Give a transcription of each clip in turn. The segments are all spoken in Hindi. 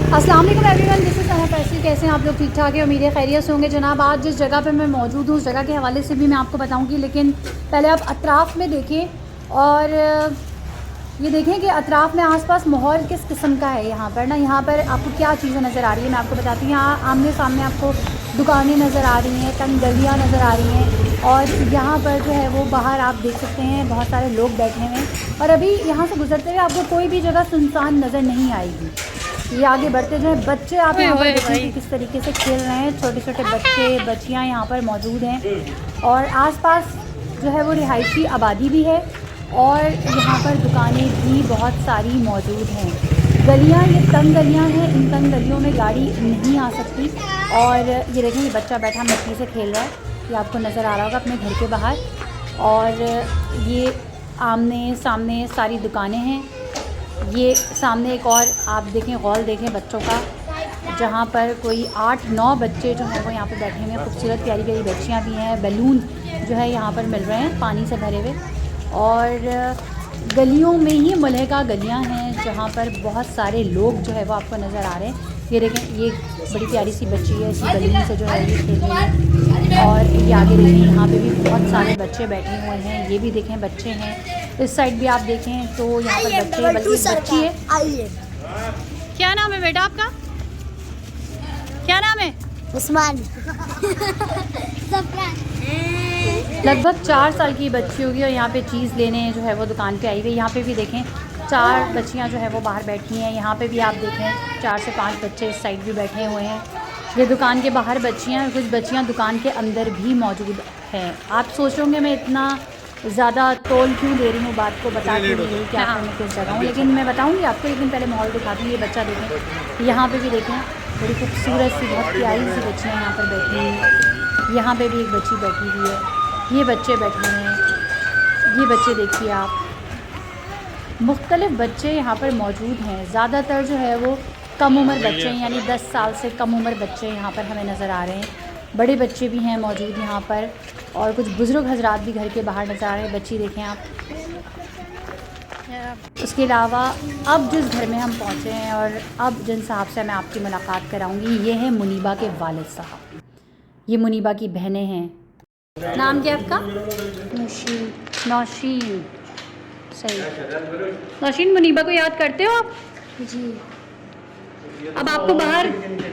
अस्सलाम वालेकुम एवरीवन, दिस इज़ सना फैसल। कैसे हैं आप लोग? ठीक ठाक है, उम्मीद है खैरियत से होंगे। जनाब, आज जिस जगह पे मैं मौजूद हूँ उस जगह के हवाले से भी मैं आपको बताऊँगी, लेकिन पहले आप अतराफ़ में देखें और ये देखें कि अतराफ़ में आसपास माहौल किस किस्म का है। यहाँ पर यहाँ पर आपको क्या चीज़ें नज़र आ रही है मैं आपको बताती हूँ। यहाँ आमने सामने आपको दुकानें नज़र आ रही हैं, तंग गलियाँ नज़र आ रही हैं और यहाँ पर जो है वो बाहर आप देख सकते हैं बहुत सारे लोग बैठे हुए हैं और अभी यहाँ से गुजरते हुए आपको कोई भी जगह सुनसान नज़र नहीं आएगी। ये आगे बढ़ते जो है बच्चे आप यहाँ पर देखें कि किस तरीके से खेल रहे हैं। छोटे छोटे बच्चे बच्चियाँ यहाँ पर मौजूद हैं और आसपास जो है वो रिहायशी आबादी भी है और यहाँ पर दुकानें भी बहुत सारी मौजूद हैं। गलियाँ ये तंग गलियाँ हैं, इन तंग गलियों में गाड़ी नहीं आ सकती। और ये देखें ये बच्चा बैठा मिट्टी से खेल रहा है, ये आपको नज़र आ रहा होगा अपने घर के बाहर। और ये आमने सामने सारी दुकानें हैं। ये सामने एक और आप देखें हॉल देखें बच्चों का, जहाँ पर कोई 8-9 बच्चे जो हैं वो यहाँ पर बैठे हुए हैं। खूबसूरत प्यारी प्यारी बच्चियाँ भी हैं, बैलून जो है यहाँ पर मिल रहे हैं पानी से भरे हुए। और गलियों में ही मुलहका गलियाँ हैं जहाँ पर बहुत सारे लोग जो है वो आपको नज़र आ रहे हैं। ये देखें ये बड़ी प्यारी सी बच्ची है, इसी गली से जो है ये खेल रही है। और ये आगे देखें यहाँ पे भी बहुत सारे बच्चे बैठे हुए हैं, ये भी देखें बच्चे हैं। इस साइड भी आप देखें तो यहाँ पर बच्चे, बल्कि बच्ची है। आइए, क्या नाम है बेटा आपका? क्या नाम है? उस्मान। लगभग 4 साल की बच्ची होगी और यहाँ पे चीज़ लेने जो है वो दुकान पे आई हुई। यहाँ पे भी देखें 4 बच्चियाँ जो है वो बाहर बैठी हैं। यहाँ पे भी आप देखें 4 से 5 बच्चे इस साइड भी बैठे हुए हैं। ये दुकान के बाहर बच्चियाँ, कुछ बच्चियाँ दुकान के अंदर भी मौजूद हैं। आप सोचोगे मैं इतना ज़्यादा तोल क्यों दे रही हूँ, बात को बता के नहीं रही क्या मैं किस जगह हूँ, लेकिन मैं बताऊँगी आपको। लेकिन पहले माहौल दिखाती हूँ। ये बच्चा देखें, यहाँ पे भी देखें बड़ी खूबसूरत सी बहुत प्यारी सी बच्चियाँ यहाँ पर बैठी हुई हैं। यहाँ पे भी एक बच्ची बैठी हुई है, ये बच्चे बैठे हुए हैं। ये बच्चे देखिए आप, मुख्तलिफ़ बच्चे यहाँ पर मौजूद हैं। ज़्यादातर जो है वो कम उम्र बच्चे हैं, यानी 10 साल से कम उम्र बच्चे यहाँ पर हमें नज़र आ रहे हैं। बड़े बच्चे भी हैं मौजूद यहाँ पर और कुछ बुज़ुर्ग हजरात भी घर के बाहर नज़र आ रहे हैं। बच्ची देखें आप। उसके अलावा अब जिस घर में हम पहुँचे हैं और अब जिन साहब से मैं आपकी मुलाकात कराऊँगी, ये है मुनीबा के वालिद साहब। ये मुनीबा की बहनें हैं। नाम क्या आपका? नौशीन। नौशीन, सही। नौशीन, मुनीबा को याद करते हो आप? जी। अब आपको बाहर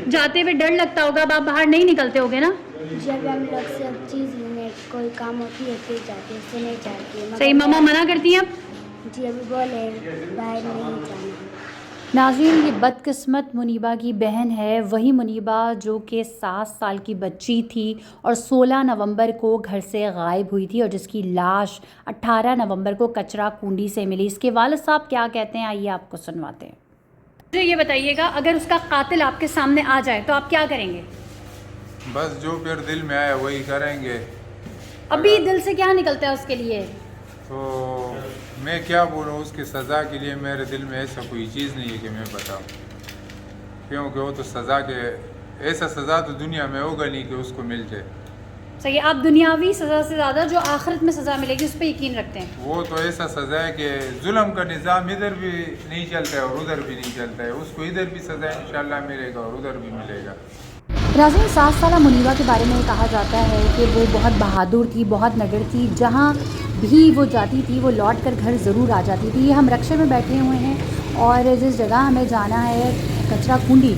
जाते हुए डर लगता होगा, अब आप बाहर नहीं निकलते होगे ना? जब हम लोग सब चीज़ लेने कोई काम होती है फिर जाते हैं, इससे नहीं जाते। सही। मम्मा मना करती हैं अब? जी, अभी बोले बाहर नहीं जाना। नाज़रीन, ये बदकिस्मत मुनीबा की बहन है, वही मुनीबा जो कि 7 साल की बच्ची थी और 16 नवंबर को घर से गायब हुई थी और जिसकी लाश 18 नवंबर को कचरा कुंडी से मिली। इसके वालिद साहब क्या कहते हैं, आइए आपको सुनवाते हैं। मुझे ये बताइएगा, अगर उसका कातिल आपके सामने आ जाए तो आप क्या करेंगे? बस जो फिर दिल में आया वही करेंगे। अभी दिल से क्या निकलता है उसके लिए? तो मैं क्या बोलूँ, उसकी सज़ा के लिए मेरे दिल में ऐसा कोई चीज़ नहीं है कि मैं बताऊँ, क्योंकि वो तो सज़ा के ऐसा सज़ा तो दुनिया में होगा नहीं कि उसको मिल जाए। सही। आप दुनियावी सज़ा से ज़्यादा जो आखिरत में सज़ा मिलेगी उस पर यकीन रखते हैं? वो तो ऐसा सज़ा है कि जुल्म का निज़ाम इधर भी नहीं चलता है और उधर भी नहीं चलता है। उसको इधर भी सज़ा इंशाल्लाह मिलेगा और उधर भी मिलेगा। नाज़रीन, 7 साला मुनीबा के बारे में कहा जाता है कि वो बहुत बहादुर थी, बहुत नडर थी। जहाँ भी वो जाती थी वो लौट कर घर ज़रूर आ जाती थी। हम रक्शे में बैठे हुए हैं और जिस जगह हमें जाना है कचरा कुंडी,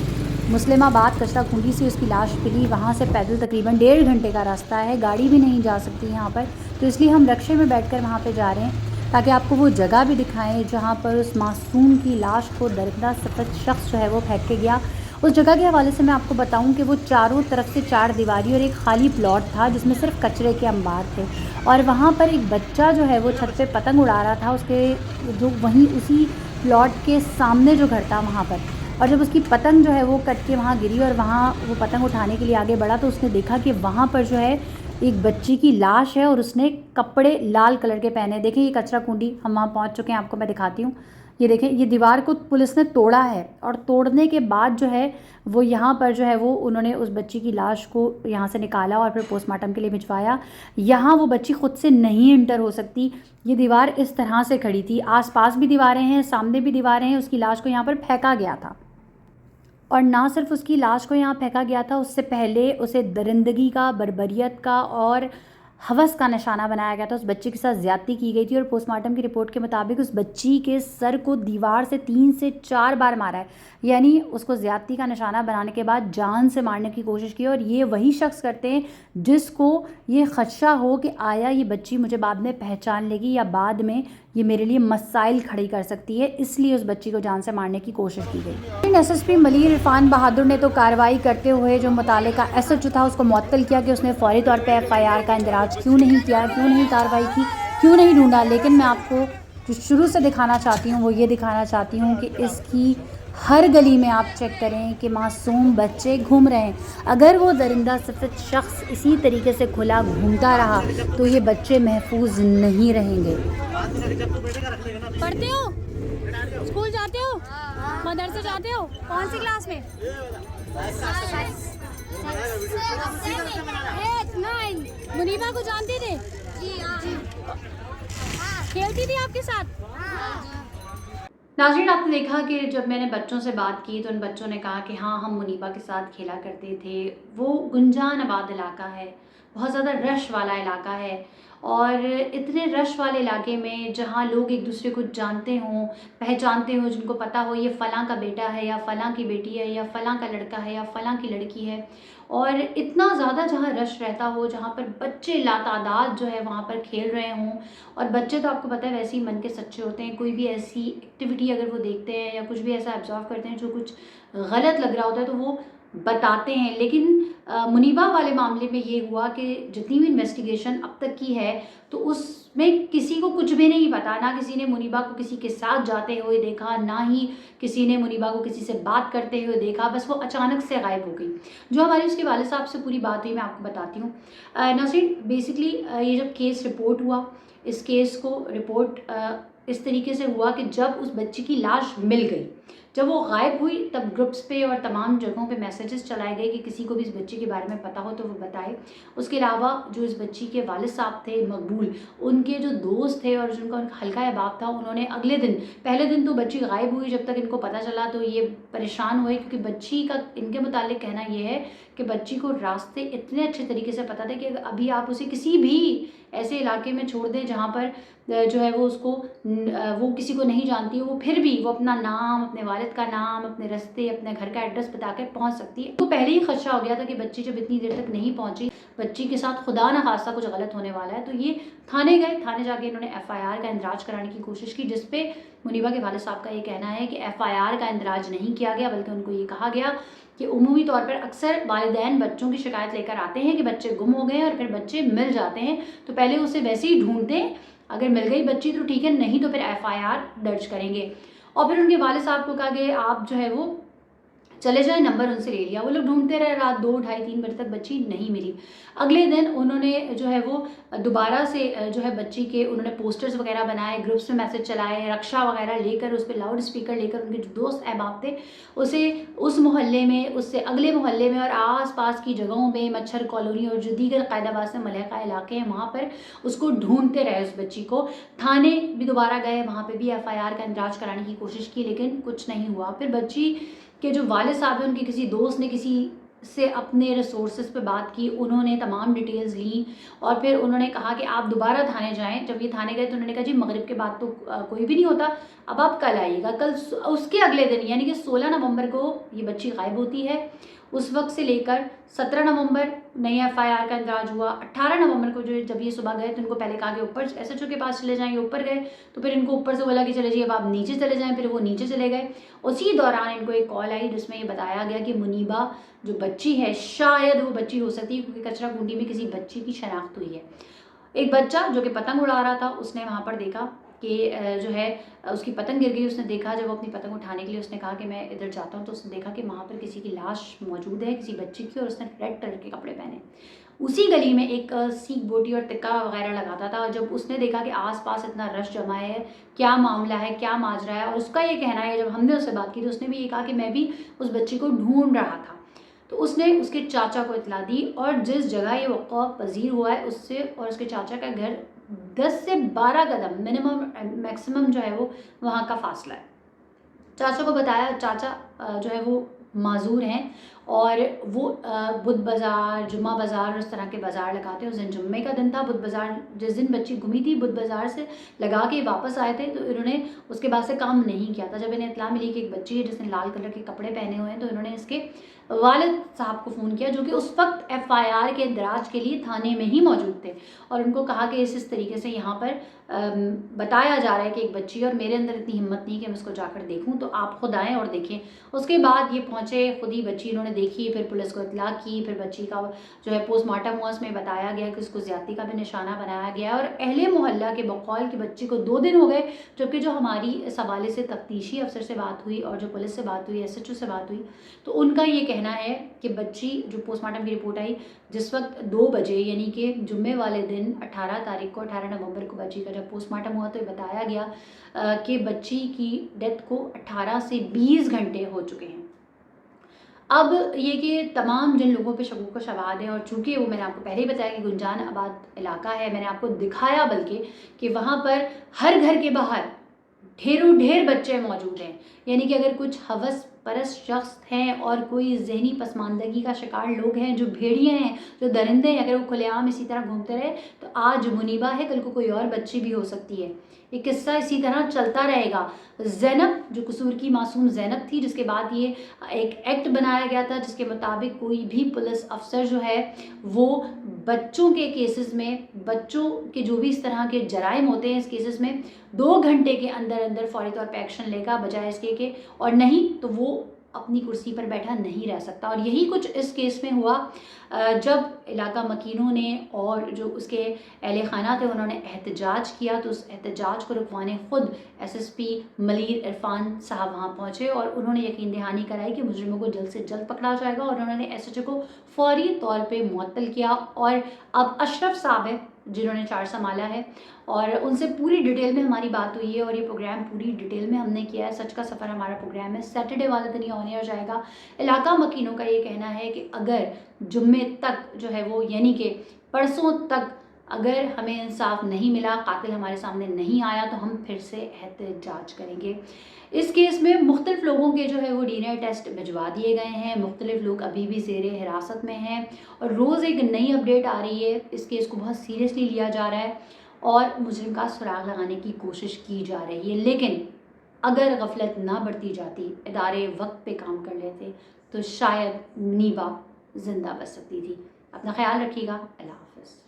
मुस्लिमाबाद कचरा कुंडी से उसकी लाश मिली। वहाँ से पैदल तकरीबन 1.5 घंटे का रास्ता है, गाड़ी भी नहीं जा सकती यहाँ पर, तो इसलिए हम रक्शे में बैठकर वहाँ पे जा रहे हैं ताकि आपको वो जगह भी दिखाएं जहाँ पर उस मासूम की लाश को दर्दनाक सफ़ेद शख्स जो है वो फेंक के गया। उस जगह के हवाले से मैं आपको बताऊं कि वो चारों तरफ से 4 दीवारी और एक खाली प्लॉट था जिसमें सिर्फ कचरे के अंबार थे और वहाँ पर एक बच्चा जो है वो छत पे पतंग उड़ा रहा था, उसके जो वहीं उसी प्लॉट के सामने जो घर था वहाँ पर। और जब उसकी पतंग जो है वो कट के वहाँ गिरी और वहाँ वो पतंग उठाने के लिए आगे बढ़ा तो उसने देखा कि वहाँ पर जो है एक बच्ची की लाश है और उसने कपड़े लाल कलर के पहने। देखें ये कचरा कुंडी, हम वहाँ पहुँच चुके हैं, आपको मैं दिखाती हूँ। ये देखें, ये दीवार को पुलिस ने तोड़ा है और तोड़ने के बाद जो है वो यहाँ पर जो है वो उन्होंने उस बच्ची की लाश को यहाँ से निकाला और फिर पोस्टमार्टम के लिए भिजवाया। यहाँ वो बच्ची खुद से नहीं इंटर हो सकती। ये दीवार इस तरह से खड़ी थी, आसपास भी दीवारें हैं, सामने भी दीवारें हैं, उसकी लाश को यहाँ पर फेंका गया था। और ना सिर्फ उसकी लाश को यहाँ फेंका गया था, उससे पहले उसे दरिंदगी का, बर्बरियत का और हवस का निशाना बनाया गया था। उस बच्ची के साथ ज़्यादती की गई थी और पोस्टमार्टम की रिपोर्ट के मुताबिक उस बच्ची के सर को दीवार से 3 से 4 बार मारा है, यानी उसको ज़्यादती का निशाना बनाने के बाद जान से मारने की कोशिश की। और ये वही शख्स करते हैं जिसको ये ख़दशा हो कि आया ये बच्ची मुझे बाद में पहचान लेगी या बाद में ये मेरे लिए मसाइल खड़ी कर सकती है, इसलिए उस बच्ची को जान से मारने की कोशिश की गई। एसएसपी मलीर इरफान बहादुर ने तो कार्रवाई करते हुए जो मुतालिका एसएचओ था उसको मुअत्तल किया कि उसने फौरी तौर पे एफआईआर का इंदराज क्यों नहीं किया, क्यों नहीं कार्रवाई की, क्यों नहीं ढूंढा। लेकिन मैं आपको जो शुरू से दिखाना चाहती हूँ वो ये दिखाना चाहती हूँ कि इसकी हर गली में आप चेक करें कि मासूम बच्चे घूम रहे हैं। अगर वो दरिंदा सफ़ेद शख्स इसी तरीके से खुला घूमता रहा तो ये बच्चे महफूज नहीं रहेंगे। पढ़ते हो, स्कूल जाते हो, मदरसे जाते हो, कौन सी क्लास में? 8, 9। मुनीबा को जानते थे? खेलती थी आपके साथ? नाज़रीन, आपने देखा कि जब मैंने बच्चों से बात की तो उन बच्चों ने कहा कि हाँ, हम मुनीबा के साथ खेला करते थे। वो गुंजान आबाद इलाका है, बहुत ज़्यादा रश वाला इलाका है और इतने रश वाले इलाके में जहाँ लोग एक दूसरे को जानते हों, पहचानते हों, जिनको पता हो ये फ़लाँ का बेटा है या फ़लाँ की बेटी है या फ़लाँ का लड़का है या फ़लाँ की लड़की है, और इतना ज़्यादा जहाँ रश रहता हो, जहाँ पर बच्चे लातादाद जो है वहाँ पर खेल रहे हों। और बच्चे तो आपको पता है वैसे ही मन के सच्चे होते हैं, कोई भी ऐसी एक्टिविटी अगर वो देखते हैं या कुछ भी ऐसा ऑब्जर्व करते हैं जो कुछ गलत लग रहा होता है तो वो बताते हैं। लेकिन मुनीबा वाले मामले में ये हुआ कि जितनी भी इन्वेस्टिगेशन अब तक की है तो उसमें किसी को कुछ भी नहीं पता, ना किसी ने मुनीबा को किसी के साथ जाते हुए देखा, ना ही किसी ने मुनीबा को किसी से बात करते हुए देखा, बस वो अचानक से गायब हो गई। जो हमारी उसके वालिद साहब से पूरी बात हुई मैं आपको बताती हूँ। नाज़रीन, बेसिकली ये जब केस रिपोर्ट हुआ, इस केस को रिपोर्ट इस तरीके से हुआ कि जब उस बच्ची की लाश मिल गई, जब वो गायब हुई, तब ग्रुप्स पे और तमाम जगहों पे मैसेजेस चलाए गए कि किसी को भी इस बच्ची के बारे में पता हो तो वो बताए। उसके अलावा जो इस बच्ची के वालिद साहब थे मकबूल, उनके जो दोस्त थे और जिनका उनका हल्का अहबाब था, उन्होंने अगले दिन, पहले दिन तो बच्ची गायब हुई, जब तक इनको पता चला तो ये परेशान हुए क्योंकि बच्ची का इनके मुतालिक कहना ये है कि बच्ची को रास्ते इतने अच्छे तरीके से पता थे कि अभी आप उसे किसी भी ऐसे इलाके में छोड़ दें जहाँ पर जो है वो उसको वो किसी को नहीं जानती है, वो फिर भी वो अपना नाम, अपने वालिद का नाम, अपने रास्ते, अपने घर का एड्रेस बता कर पहुँच सकती है। तो पहले ही खदशा हो गया था कि बच्ची जब इतनी देर तक नहीं पहुँची, बच्ची के साथ खुदा न खासा कुछ गलत होने वाला है। तो ये थाने गए, थाने जाके इन्होंने एफआईआर का इंदराज कराने की कोशिश की, जिसपे मुनीबा के वालिद साहब का ये कहना है कि एफआईआर का इंदराज नहीं किया गया, बल्कि उनको ये कहा गया कि उमूमी तौर पर अक्सर वालिदैन बच्चों की शिकायत लेकर आते हैं कि बच्चे गुम हो गए हैं और फिर बच्चे मिल जाते हैं, तो पहले उसे वैसे ही ढूंढते हैं, अगर मिल गई बच्ची तो ठीक है, नहीं तो फिर एफआईआर दर्ज करेंगे। और फिर उनके वालिद साहब को कहा गया आप जो है वो चले जाए, नंबर उनसे ले लिया। वो लोग ढूंढते रहे, रात 2, ढाई, 3 बजे तक बच्ची नहीं मिली। अगले दिन उन्होंने जो है वो दोबारा से जो है बच्ची के उन्होंने पोस्टर्स वगैरह बनाए, ग्रुप्स में मैसेज चलाए, रक्षा वगैरह लेकर उस पर लाउड स्पीकर लेकर उनके जो दोस्त अहबाब थे उसे उस मोहल्ले में, उससे अगले मोहल्ले में और आस पास की जगहों में, मच्छर कॉलोनी और जो दीगर कायदाबाद से मलहका इलाके हैं वहाँ पर उसको ढूंढते रहे उस बच्ची को। थाने भी दोबारा गए, वहाँ पर भी एफआईआर का इंदराज कराने की कोशिश की, लेकिन कुछ नहीं हुआ। फिर बच्ची के जो वालिद साहब हैं उनके किसी दोस्त ने किसी से अपने रिसोर्सेज पे बात की, उन्होंने तमाम डिटेल्स ली और फिर उन्होंने कहा कि आप दोबारा थाने जाएं। जब ये थाने गए तो उन्होंने कहा जी मगरिब के बाद तो कोई भी नहीं होता, अब आप कल आइएगा। कल उसके अगले दिन यानी कि 16 नवंबर को ये बच्ची गायब होती है। उस वक्त से लेकर 17 नवंबर नई एफआईआर का इंदराज हुआ। 18 नवंबर को जो जब ये सुबह गए तो इनको पहले कहा कि ऊपर एसएचओ के पास चले जाएं, ये ऊपर गए तो फिर इनको ऊपर से बोला कि चले जाइए अब आप नीचे चले जाएं, फिर वो नीचे चले गए। उसी दौरान इनको एक कॉल आई जिसमें ये बताया गया कि मुनीबा जो बच्ची है शायद वो बच्ची हो सकती है, क्योंकि कचरा कुंडी में किसी बच्ची की शनाख्त हुई है। एक बच्चा जो कि पतंग उड़ा रहा था उसने वहाँ पर देखा कि जो है उसकी पतंग गिर गई। उसने देखा, जब वो अपनी पतंग उठाने के लिए उसने कहा कि मैं इधर जाता हूँ, तो उसने देखा कि वहाँ पर किसी की लाश मौजूद है, किसी बच्ची की, और उसने रेड कलर के कपड़े पहने। उसी गली में एक सीख बोटी और टिक्का वगैरह लगाता था। जब उसने देखा कि आसपास इतना रश जमा है, क्या मामला है, क्या माजरा है, और उसका ये कहना है, जब हमने उससे बात की तो उसने भी ये कहा कि मैं भी उस बच्ची को ढूंढ रहा था। तो उसने उसके चाचा को इतला दी और जिस जगह ये वक़्वा पजीर हुआ है उससे और उसके चाचा का घर 10 से 12 कदम मिनिमम मैक्सिमम जो है वो वहाँ का फासला है। चाचा को बताया, चाचा जो है वो माजूर हैं और वो बुध बाज़ार, जुम्मा बाज़ार और उस तरह के बाज़ार लगाते हैं। उस दिन जुम्मे का दिन था, बुध बाज़ार जिस दिन बच्ची गुमी थी बुध बाज़ार से लगा के वापस आए थे, तो इन्होंने उसके बाद से काम नहीं किया था। जब इन्हें इत्तला मिली कि एक बच्ची है जिसने लाल कलर के कपड़े पहने हुए हैं, तो इन्होंने इसके वालिद साहब को फ़ोन किया, जो कि उस वक्त FIR के इंदराज के लिए थाने में ही मौजूद थे, और उनको कहा कि इस तरीके से यहाँ पर बताया जा रहा है कि एक बच्ची है और मेरे अंदर इतनी हिम्मत नहीं कि मैं उसको जाकर देखूं, तो आप खुद आएँ और देखें। उसके बाद ये पहुँचे, खुद ही बच्ची इन्होंने देखी, फिर पुलिस को इत्तला की, फिर बच्ची का जो है पोस्टमार्टम हुआ, उसमें बताया गया कि उसको ज़्यादती का भी निशाना बनाया गया। और अहले मोहल्ला के बकौल की बच्ची को 2 दिन हो गए, जबकि जो हमारी इस हवाले से तफ्तीशी अफसर से बात हुई और जो पुलिस से बात हुई, SHO से बात हुई, तो उनका ये कहना है कि बच्ची जो पोस्टमार्टम की रिपोर्ट आई जिस वक्त 2 बजे यानी कि जुम्मे वाले दिन 18 तारीख को 18 नवंबर को बच्ची का जब पोस्टमार्टम हुआ, तो ये बताया गया कि बच्ची की डेथ को 18 से 20 घंटे हो चुके हैं। अब ये कि तमाम जिन लोगों पे शकूक व शवाहद हैं, और चूँकि वो मैंने आपको पहले ही बताया कि गुंजान आबाद इलाका है, मैंने आपको दिखाया बल्कि कि वहाँ पर हर घर के बाहर ढेरों ढेर बच्चे मौजूद हैं। यानी कि अगर कुछ हवस परस्त शख्स हैं और कोई जहनी पसमानदगी का शिकार लोग हैं, जो भेड़िए हैं, जो दरिंदे हैं, अगर वो खुलेआम इसी तरह घूमते रहे तो आज मुनीबा है, कल को कोई और बच्ची भी हो सकती है। ये किस्सा इसी तरह चलता रहेगा। ज़ैनब जो कसूर की मासूम ज़ैनब थी, जिसके बाद ये एक एक्ट बनाया गया था जिसके मुताबिक कोई भी पुलिस अफसर जो है वो बच्चों के केसेस में, बच्चों के जो भी इस तरह के जराइम होते हैं इस केसेस में 2 घंटे के अंदर अंदर फौरी तौर पर एक्शन लेगा, बजाय इसके कि और नहीं तो वो अपनी कुर्सी पर बैठा नहीं रह सकता। और यही कुछ इस केस में हुआ जब इलाका मकीनों ने और जो उसके अहले खाना थे उन्होंने एहतजाज किया, तो उस एहतजाज को रुकवाने खुद SSP मलीर इरफान साहब वहाँ पहुँचे और उन्होंने यकीन दहानी कराई कि मुजरिमों को जल्द से जल्द पकड़ा जाएगा, और उन्होंने SHO को फौरी तौर पे मुअत्तल किया। और अब अशरफ साहब है जिन्होंने चार्ज संभाला है, और उनसे पूरी डिटेल में हमारी बात हुई है और ये प्रोग्राम पूरी डिटेल में हमने किया है। सच का सफ़र हमारा प्रोग्राम है, सैटरडे वाले दिन ये ऑन एयर जाएगा। इलाका मकीनों का ये कहना है कि अगर जुम्मे तक जो है वो यानी कि परसों तक अगर हमें इंसाफ नहीं मिला, कातिल हमारे सामने नहीं आया, तो हम फिर से एहतजाज करेंगे। इस केस में मुख्तलिफ लोगों के जो है वो DNA टेस्ट भिजवा दिए गए हैं, मुख्तलिफ लोग अभी भी ज़ेरे हिरासत में हैं और रोज़ एक नई अपडेट आ रही है। इस केस को बहुत सीरियसली लिया जा रहा है और मुजरिम का सुराग लगाने की कोशिश की जा रही है। लेकिन अगर गफलत ना बढ़ती जाती, इदारे वक्त पे काम कर लेते, तो शायद नीबा ज़िंदा बच सकती थी। अपना ख्याल रखिएगा। अल्लाह हाफ़िज़।